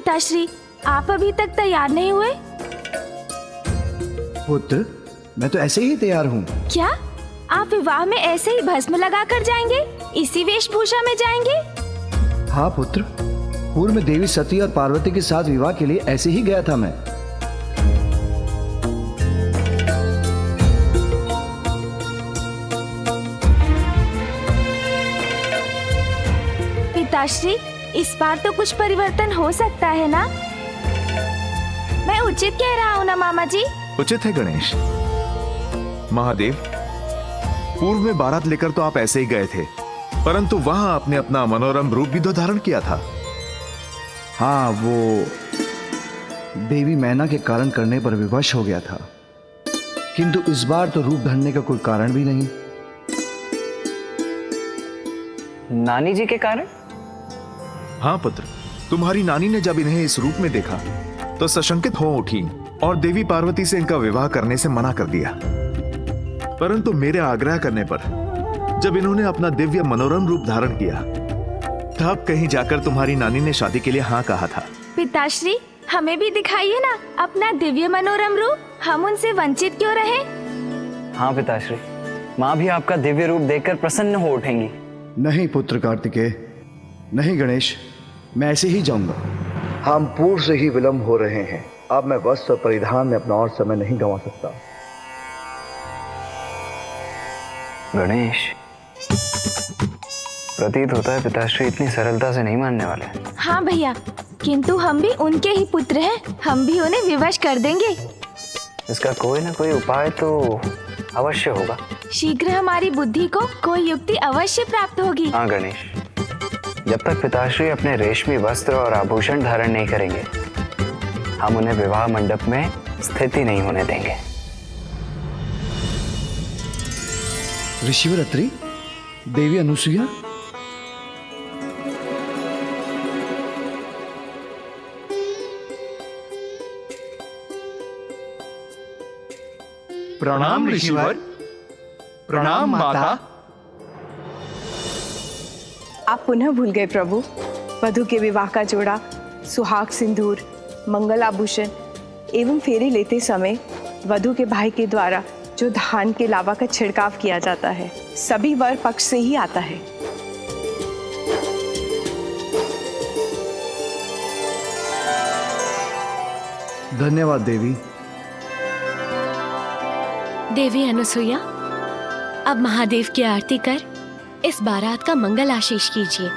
पिताश्री, आप अभी तक तैयार नहीं हुए? पुत्र, मैं तो ऐसे ही तैयार हूँ। क्या आप विवाह में ऐसे ही भस्म लगाकर जाएंगे? इसी वेशभूषा में जाएंगे? हाँ पुत्र, पूर्व में देवी सती और पार्वती के साथ विवाह के लिए ऐसे ही गया था मैं। पिताश्री, इस बार तो कुछ परिवर्तन हो सकता है ना? मैं उचित कह रहा हूँ ना मामा जी? उचित है गणेश। महादेव, पूर्व में बारात लेकर तो आप ऐसे ही गए थे, परंतु वहां आपने अपना मनोरम रूप भी तो धारण किया था। हाँ, वो देवी मैना के कारण करने पर विवश हो गया था, किंतु इस बार तो रूप धरने का कोई कारण भी नहीं। नानी जी के कारण? हाँ पुत्र, तुम्हारी नानी ने जब इन्हें इस रूप में देखा तो सशंकित हो उठी और देवी पार्वती से इनका विवाह करने से मना कर दिया। परंतु मेरे आग्रह करने पर जब इन्होंने अपना दिव्य मनोरम रूप धारण किया, तब कहीं जाकर तुम्हारी नानी ने शादी के लिए हाँ कहा था। पिताश्री, हमें भी दिखाइए ना अपना दिव्य मनोरम रूप, हम उनसे वंचित क्यों रहे? हाँ पिताश्री, माँ भी आपका दिव्य रूप देखकर प्रसन्न हो उठेंगी। नहीं पुत्र कार्तिकेय, नहीं गणेश, मैं ऐसे ही जाऊंगा। हम पूर्व से ही विलंब हो रहे हैं, अब मैं वस्त्र परिधान में अपना और समय नहीं गंवा सकता। गणेश, प्रतीत होता है पिताश्री इतनी सरलता से नहीं मानने वाले। हाँ भैया, किंतु हम भी उनके ही पुत्र हैं, हम भी उन्हें विवश कर देंगे। इसका कोई ना कोई उपाय तो अवश्य होगा। शीघ्र हमारी बुद्धि को कोई युक्ति अवश्य प्राप्त होगी। हाँ गणेश, जब तक पिताश्री अपने रेशमी वस्त्र और आभूषण धारण नहीं करेंगे, हम उन्हें विवाह मंडप में स्थिति नहीं होने देंगे। ऋषिवर अत्रि, देवी अनुसुईया, प्रणाम ऋषिवर। प्रणाम माता। आप पुनः भूल गए प्रभु। वधू के विवाह का जोड़ा, सुहाग सिंदूर, मंगल आभूषण एवं फेरे लेते समय वधू के भाई के द्वारा जो धान के लावा का छिड़काव किया जाता है, सभी वर पक्ष से ही आता है। धन्यवाद देवी। देवी अनुसुईया, अब महादेव की आरती कर इस बारात का मंगल आशीष कीजिए।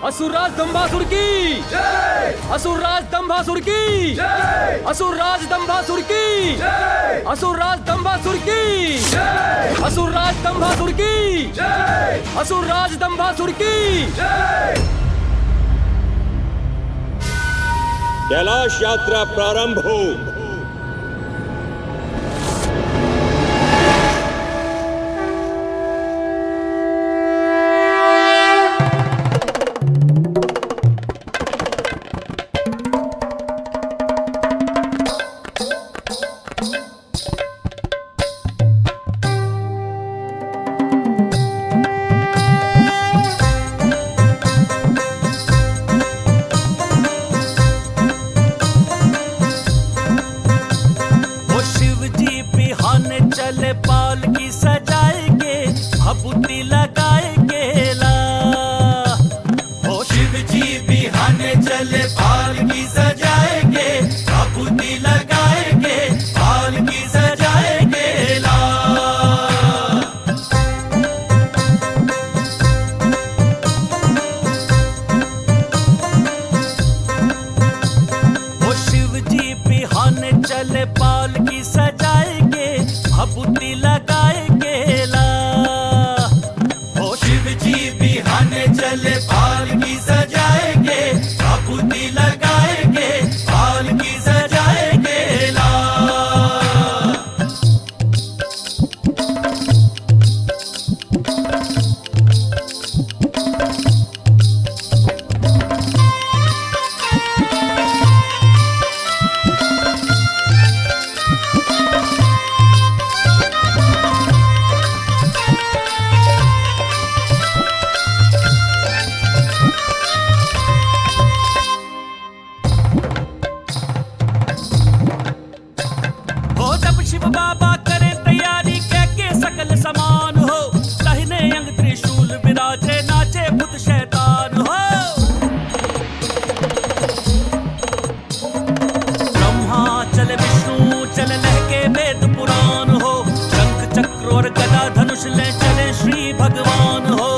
असुरराज दंभासुर की असुरराज दंभासुर की असुरराज दंभासुर की असुरराज दंभासुर की असुरराज दंभासुर की असुरराज दंभासुर की। कैलाश यात्रा प्रारंभ हो। चले पाल की सजाएंगे भभूति लगाएंगे ला। ओ शिव जी बिहाने चले पाल की सजाएंगे भभूति लगाएंगे पाल की सजाएंगे ला। ओ शिव जी बिहाने चले पाल की सजाएंगे भभूति लगाएंगे ला। ओ शिव जी बिहाने चले पाल की सजाएंगे भभूति लगाएंगे पाल की सजाएंगे ला। शिव बाबा करे तैयारी कह के सकल समान हो। दाहिने अंग त्रिशूल विराजे नाचे भूत शैतान हो। ब्रह्मा चले विष्णु चले लहके वेद पुराण हो। शंख चक्र और गदा धनुष ले चले श्री भगवान हो।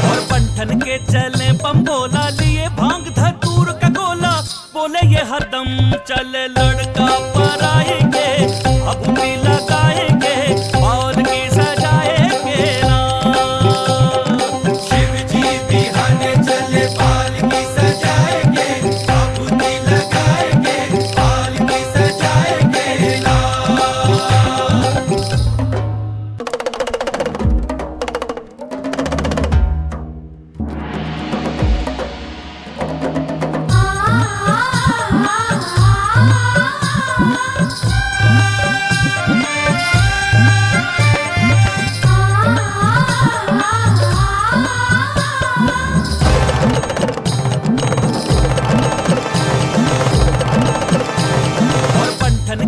और पंठन के चले बम गोला लिए भांग धतूर का गोला बोले ये हरदम चले लड़का पराएंगे भभूति लगाएंगे पाल की सजाएंगे ना। शिव जी बिहाने चले पाल की सजाएंगे भभूति लगाएंगे पाल की सजाएंगे ना।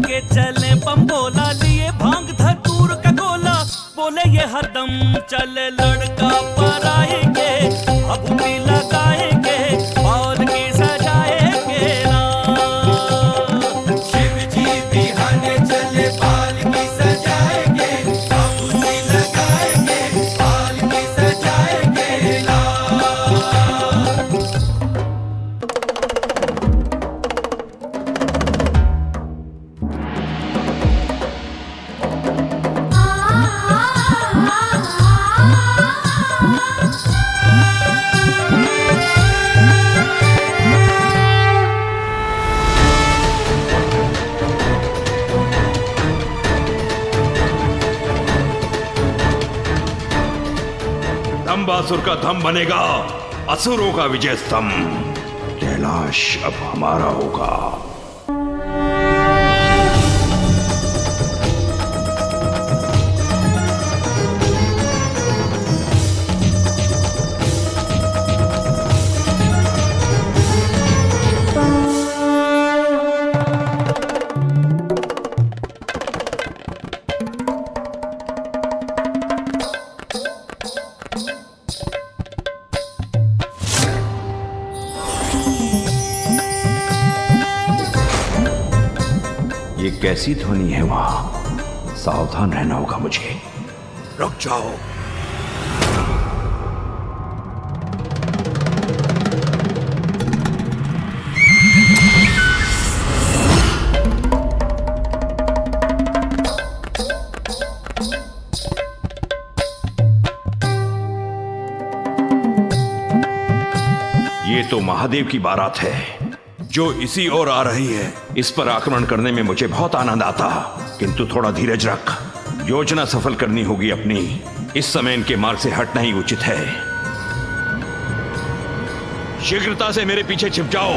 के चले बम गोला लिए भांग धतूर का गोला बोले ये हरदम चले लड़का पराएंगे भभूति लगाएंगे पाल की सजाएंगे ना। शिव जी बिहाने चले पाल की सजाएंगे भभूति लगाएंगे पाल की सजाएंगे ना। दंभासुर का धम बनेगा असुरों का विजय स्तंभ। कैलाश अब हमारा होगा। ये कैसी ध्वनि है वहां? सावधान रहना होगा मुझे। रुक जाओ। ये तो महादेव की बारात है जो इसी ओर आ रही है। इस पर आक्रमण करने में मुझे बहुत आनंद आता, किंतु थोड़ा धीरज रख। योजना सफल करनी होगी अपनी। इस समय इनके मार्ग से हटना ही उचित है। शीघ्रता से मेरे पीछे छिप जाओ।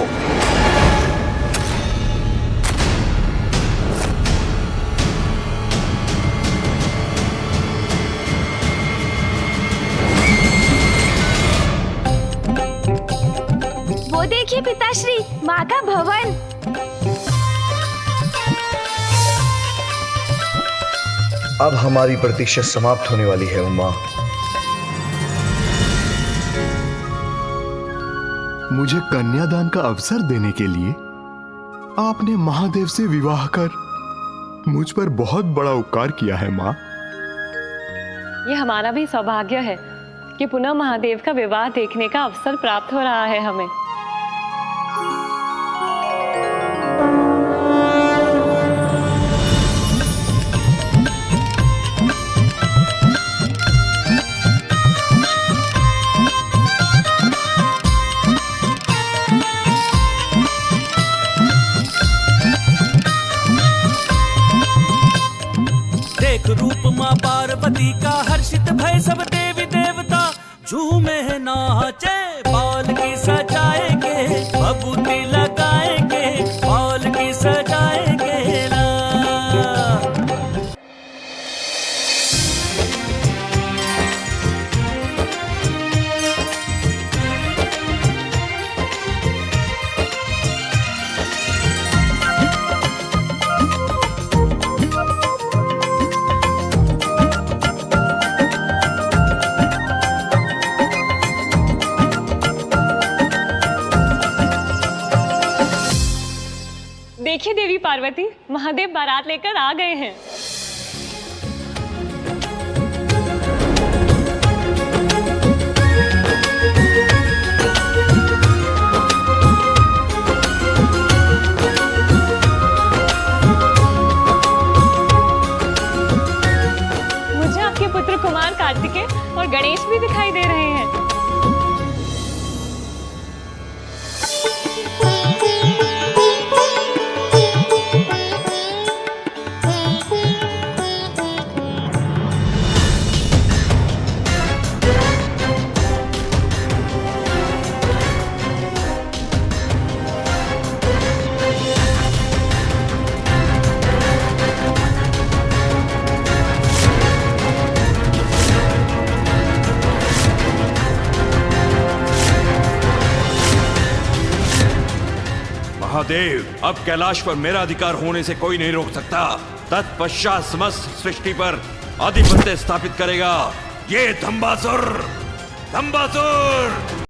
वो देखिए पिताश्री, माँ का भवन। अब हमारी प्रतीक्षा समाप्त होने वाली है उमा। मुझे कन्यादान का अवसर देने के लिए आपने महादेव से विवाह कर मुझ पर बहुत बड़ा उपकार किया है माँ। ये हमारा भी सौभाग्य है कि पुनः महादेव का विवाह देखने का अवसर प्राप्त हो रहा है हमें। देख रूप माँ पार्वती का हर्षित भय सब देवी देवता झूमे नाचे। बाल की सजाएंगे भभूति लगाएंगे, बाल की सजाएंगे ना। देखिए देवी पार्वती, महादेव बारात लेकर आ गए हैं। मुझे आपके पुत्र कुमार कार्तिकेय और गणेश भी दिखाई दे रहे हैं। महादेव, अब कैलाश पर मेरा अधिकार होने से कोई नहीं रोक सकता। तत्पश्चात समस्त सृष्टि पर आधिपत्य स्थापित करेगा ये धंबासुर।